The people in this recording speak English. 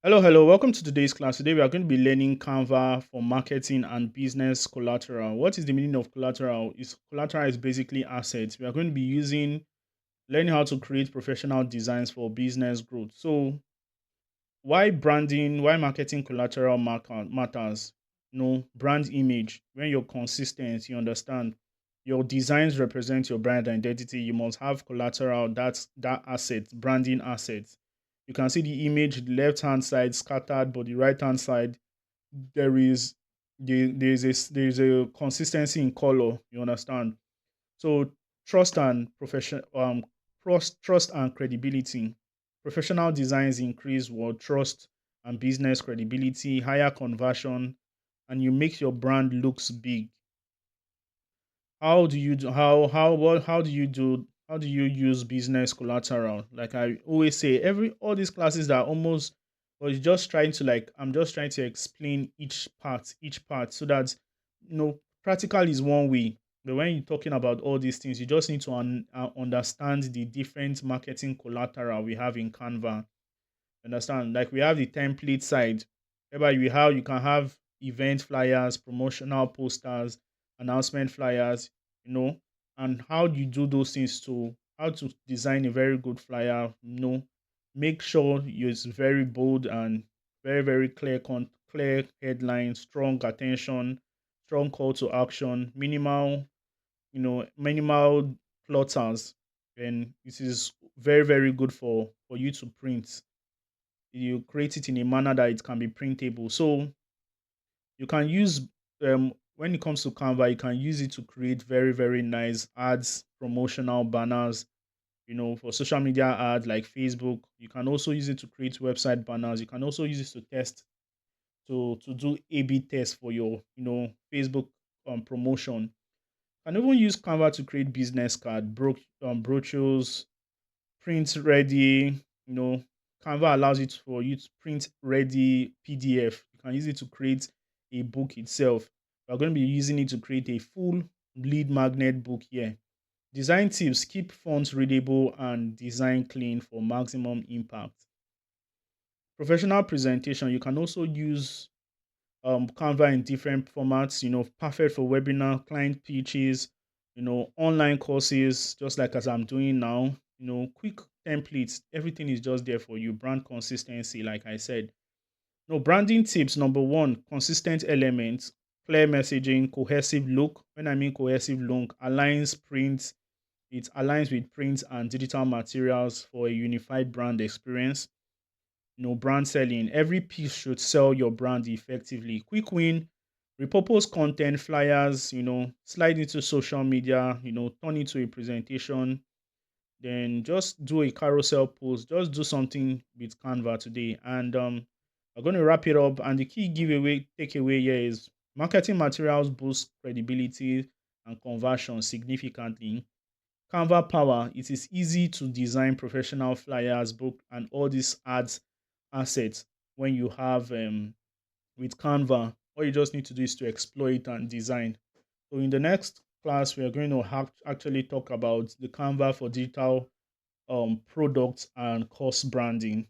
Hello, hello. Welcome to today's class. Today we are going to be learning Canva for marketing and business collateral. What is the meaning of collateral? Is collateral is basically assets. We are going to be learning how to create professional designs for business growth. So, why branding, why marketing collateral matters? No, brand image. When you're consistent, you understand your designs represent your brand identity. You must have collateral. That's that asset, branding assets. You can see the image, the left hand side scattered, but the right hand side there is there's a consistency in color. You understand? So trust and credibility. Professional designs increase what trust and business credibility, higher conversion, and you make your brand looks big. How do you do how do you do how do you use business collateral? Like I always say, every all these classes that are almost was just trying to like I'm just trying to explain each part so that practical is one way. But when you're talking about all these things, you just need to understand the different marketing collateral we have in Canva. Understand? Like we have the template side, whereby you can have event flyers, promotional posters, announcement flyers, you know, and how do you do those things to how to design a very good flyer, make sure it's very bold and very clear clear headline, strong attention, strong call to action, minimal plotters, and it is very good for you to print. You create it in a manner that it can be printable. So you can use when it comes to Canva, you can use it to create very nice ads, promotional banners, for social media ads like Facebook. You can also use it to create website banners. You can also use it to test to do A/B test for your Facebook promotion. You can even use Canva to create business card, brochures, print ready. Canva allows it for you to print ready PDF. You can use it to create a book itself. We're going to be using it to create a full lead magnet book here. Design tips: keep fonts readable and design clean for maximum impact. Professional presentation: you can also use Canva in different formats, perfect for webinar, client pitches, online courses, just like as I'm doing now, quick templates, everything is just there for you. Brand consistency, like I said. No branding tips: number one, consistent elements, clear messaging, cohesive look. When I mean cohesive look, it aligns with print and digital materials for a unified brand experience. Brand selling. Every piece should sell your brand effectively. Quick win: repurpose content, flyers, slide into social media, turn into a presentation. Then just do a carousel post. Just do something with Canva today. And we're going to wrap it up. And the key takeaway here is marketing materials boost credibility and conversion significantly. Canva power: it is easy to design professional flyers, book, and all these ads assets when you have with Canva. All you just need to do is to exploit and design. So in the next class, we are going to actually talk about the Canva for digital products and course branding.